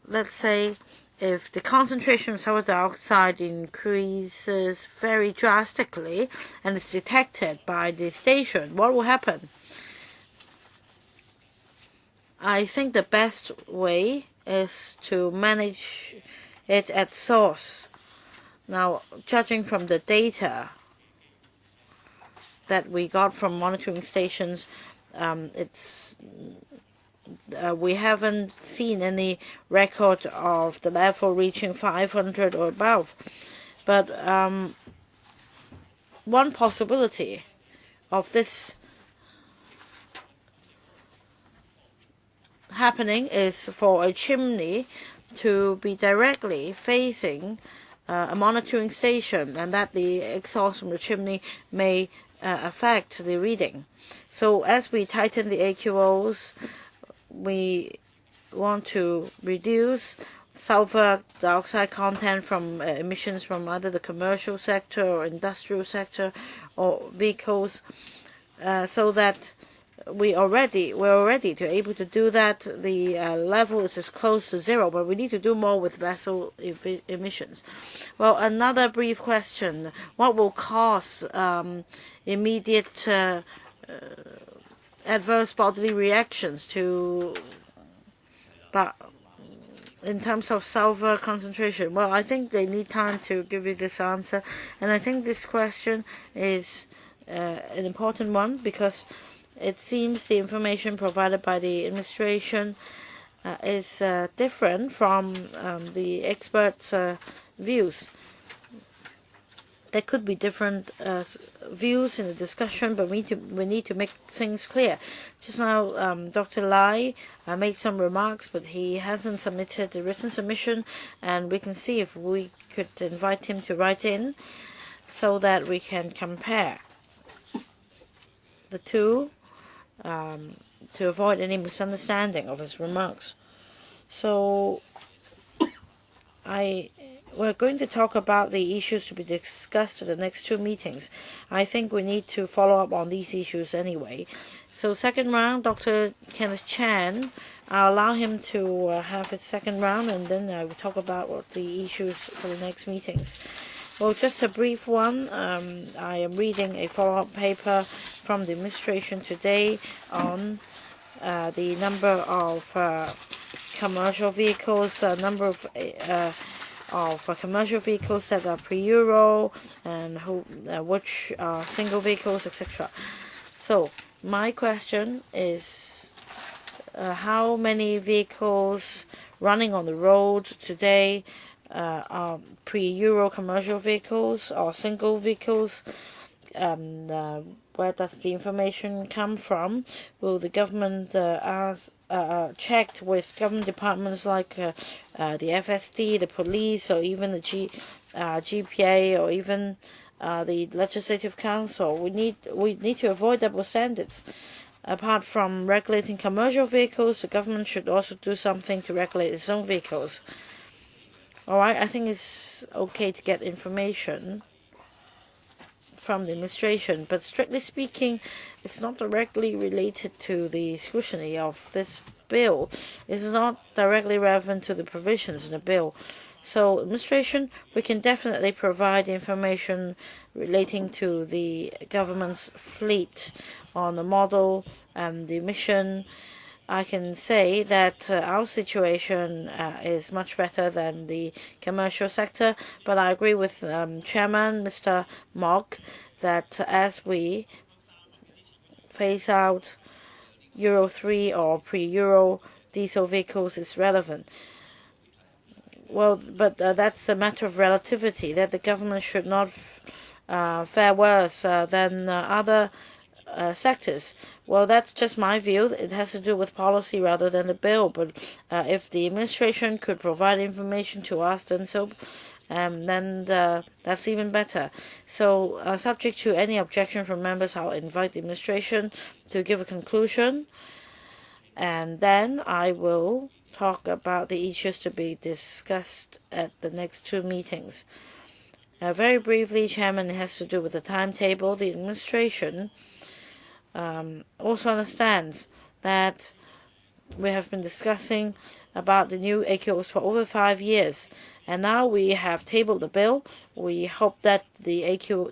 let's say if the concentration of sulfur dioxide increases very drastically and is detected by the station, what will happen? I think the best way is to manage it at source. Now, judging from the data that we got from monitoring stations, we haven't seen any record of the level reaching 500 or above. But one possibility of this happening is for a chimney to be directly facing a monitoring station, and that the exhaust from the chimney may affect the reading. So as we tighten the AQOs, we want to reduce sulfur dioxide content from emissions from either the commercial sector or industrial sector or vehicles, so that we're already to able to do that. The level is as close to zero, but we need to do more with vessel emissions. Well, another brief question: what will cause immediate adverse bodily reactions in terms of sulfur concentration? Well, I think they need time to give you this answer, and I think this question is an important one, because it seems the information provided by the administration is different from the experts' views. There could be different views in the discussion, but we need to make things clear. Just now, Dr. Lai made some remarks, but he hasn't submitted the written submission, and we can see if we could invite him to write in so that we can compare the two, to avoid any misunderstanding of his remarks. So we're going to talk about the issues to be discussed at the next two meetings. I think we need to follow up on these issues anyway. So second round, Dr. Kenneth Chan, I'll allow him to have his second round, and then I will talk about what the issues for the next meetings. Well, just a brief one. I am reading a follow-up paper from the administration today on the number of commercial vehicles, number of commercial vehicles that are pre-Euro, and which are single vehicles, etc. So my question is, how many vehicles running on the road today are pre-Euro commercial vehicles or single vehicles? where does the information come from? Will the government checked with government departments like the FSD, the police, or even the GPA, or even the Legislative Council? We need to avoid double standards. Apart from regulating commercial vehicles, the government should also do something to regulate its own vehicles. Alright, I think it's okay to get information from the administration, but strictly speaking, it's not directly related to the scrutiny of this bill. It's not directly relevant to the provisions in the bill. So, administration, we can definitely provide information relating to the government's fleet on the model and the emission. I can say that our situation is much better than the commercial sector, but I agree with Chairman Mr. Mok that as we phase out Euro 3 or pre-Euro diesel vehicles, is relevant. Well, but that's a matter of relativity, that the government should not fare worse than other sectors. Well, that's just my view. It has to do with policy rather than the bill. But if the administration could provide information to us, then that's even better. So, subject to any objection from members, I'll invite the administration to give a conclusion, and then I will talk about the issues to be discussed at the next two meetings. Very briefly, Chairman, it has to do with the timetable. The administration also understands that we have been discussing about the new AQOs for over 5 years, and now we have tabled the bill. We hope that the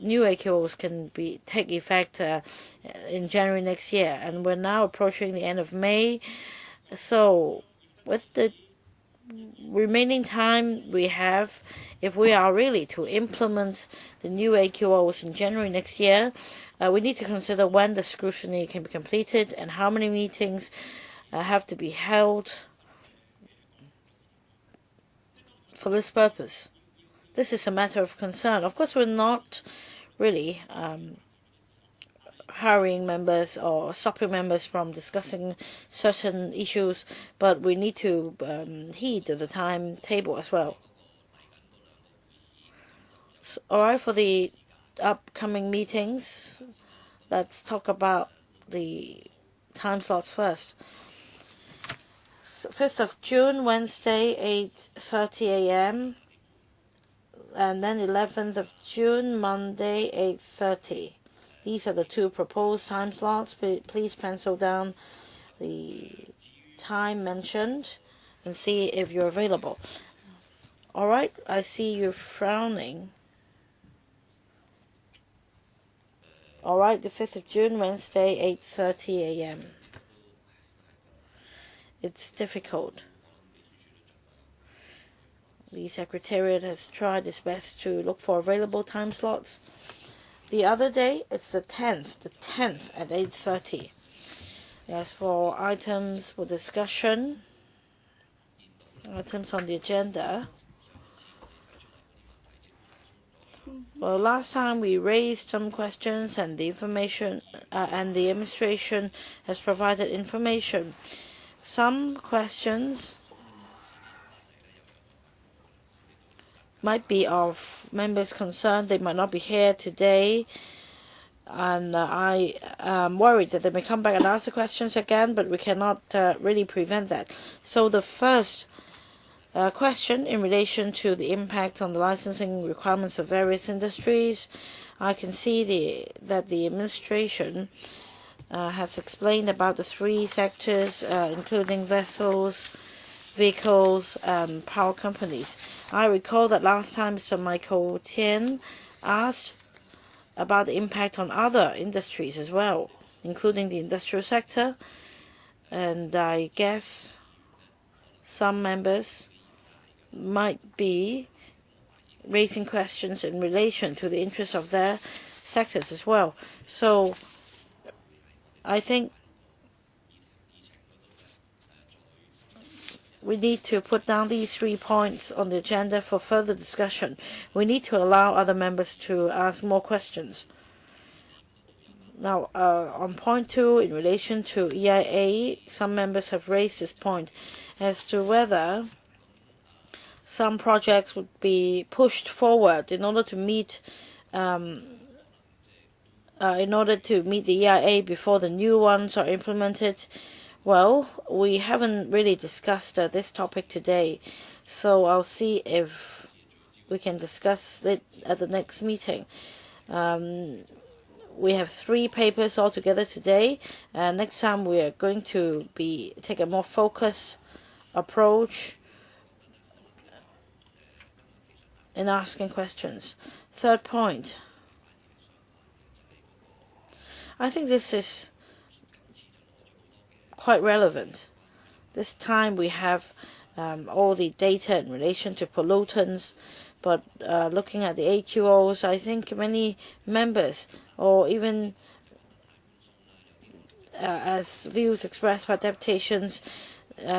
new AQOs can take effect in January next year, and we're now approaching the end of May. So, with the remaining time we have, if we are really to implement the new AQOs in January next year, we need to consider when the scrutiny can be completed and how many meetings have to be held for this purpose. This is a matter of concern. Of course, we're not really hurrying members or stopping members from discussing certain issues, but we need to heed the timetable as well. So, alright, for the upcoming meetings, let's talk about the time slots first. So 5th of June, Wednesday, 8:30 a.m. and then 11th of June, Monday, 8:30. These are the two proposed time slots. Please pencil down the time mentioned and see if you're available. Alright, I see you frowning. Alright, the 5th of June, Wednesday, 8:30 a.m. It's difficult. The Secretariat has tried its best to look for available time slots. The other day, it's the 10th at 8:30. As for items for discussion, items on the agenda, well, last time we raised some questions, and the information and the administration has provided information. Some questions might be of members' concern. They might not be here today, and I am worried that they may come back and ask the questions again, but we cannot really prevent that. So the first question in relation to the impact on the licensing requirements of various industries, I can see that the administration has explained about the three sectors, including vessels, vehicles, and power companies. I recall that last time Mr. Michael Tian asked about the impact on other industries as well, including the industrial sector, and I guess some members might be raising questions in relation to the interests of their sectors as well. So I think we need to put down these 3 points on the agenda for further discussion. We need to allow other members to ask more questions. Now, on point 2, in relation to EIA, some members have raised this point as to whether some projects would be pushed forward in order to meet the EIA before the new ones are implemented. Well, we haven't really discussed this topic today, so I'll see if we can discuss it at the next meeting. We have 3 papers altogether today, and next time we are going to take a more focused approach in asking questions. Third point, I think this is quite relevant. This time we have all the data in relation to pollutants, but looking at the AQOs, I think many members, or even as views expressed by deputations,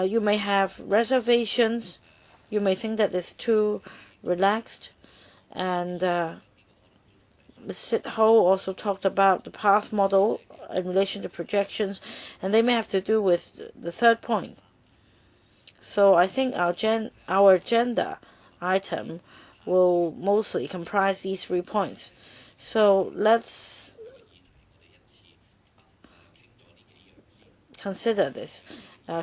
you may have reservations. You may think that it's too relaxed, and Ms. Sit-ho also talked about the path model in relation to projections, and they may have to do with the third point. So I think our agenda item will mostly comprise these 3 points. So let's consider this.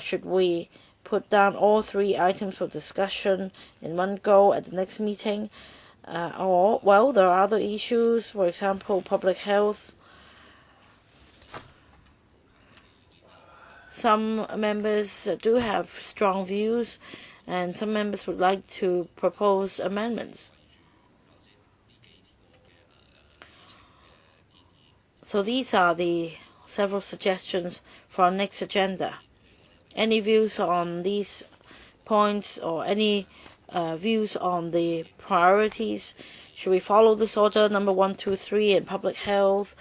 Should we put down all 3 items for discussion in one go at the next meeting? Or, well, there are other issues, for example, public health. Some members do have strong views, and some members would like to propose amendments. So these are the several suggestions for our next agenda. Any views on these points, or any views on the priorities? Should we follow this order, number 1, 2, 3 in public health,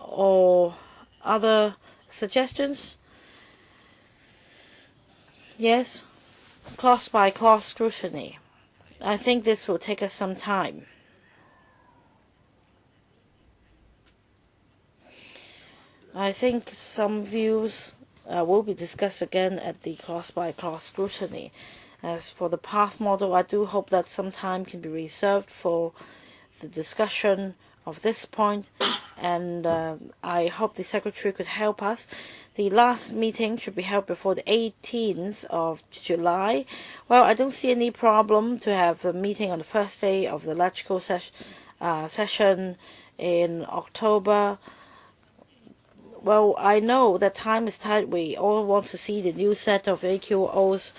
or other suggestions? Yes, clause by clause scrutiny. I think this will take us some time. I think some views will be discussed again at the clause by clause scrutiny. As for the path model, I do hope that some time can be reserved for the discussion of this point, and I hope the Secretary could help us. The last meeting should be held before the 18th of July. Well, I don't see any problem to have the meeting on the first day of the electrical session in October. Well, I know that time is tight. We all want to see the new set of AQOs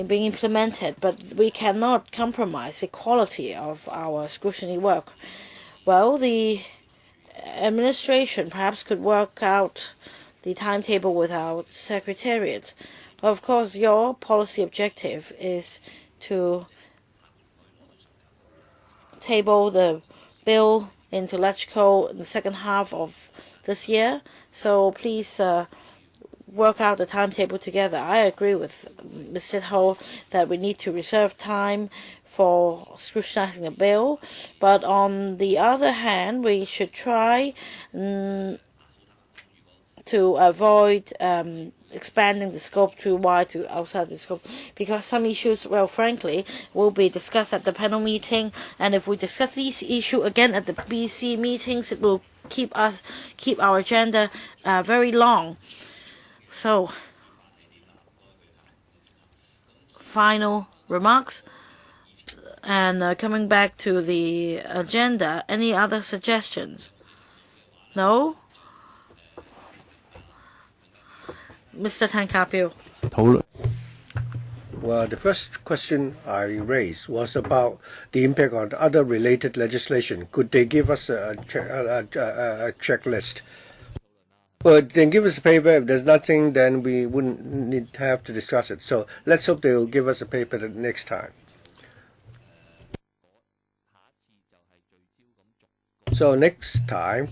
being implemented, but we cannot compromise the quality of our scrutiny work. Well, the administration perhaps could work out the timetable with our secretariat. Of course, your policy objective is to table the bill into electrical in the second half of this year. So please work out the timetable together. I agree with Ms. Sit-ho that we need to reserve time for scrutinizing the bill, but on the other hand, we should try to avoid expanding the scope too wide to outside the scope, because some issues, well, frankly, will be discussed at the panel meeting, and if we discuss these issues again at the BC meetings, it will keep our agenda very long. So, final remarks, and coming back to the agenda, any other suggestions? No? Mr. Tan Ka-pil. Well, the first question I raised was about the impact on other related legislation. Could they give us a checklist? Well, then give us a paper. If there's nothing, then we wouldn't have to discuss it. So let's hope they will give us a paper the next time. So next time,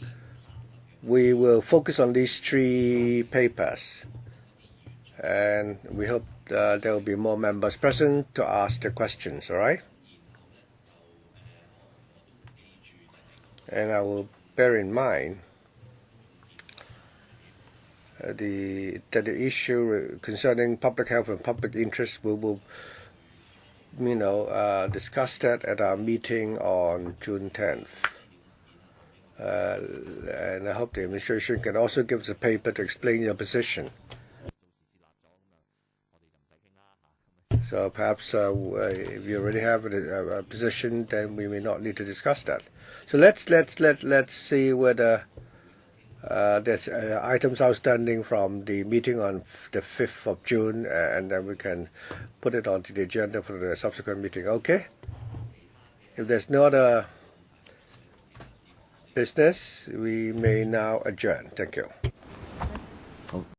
we will focus on these 3 papers. And we hope there will be more members present to ask the questions, all right? And I will bear in mind the issue concerning public health and public interest will discuss that at our meeting on June 10th. And I hope the administration can also give us a paper to explain your position. So perhaps if you already have a position, then we may not need to discuss that. So let's see whether there's items outstanding from the meeting on the 5th of June, and then we can put it onto the agenda for the subsequent meeting. Okay? If there's no other business, we may now adjourn. Thank you.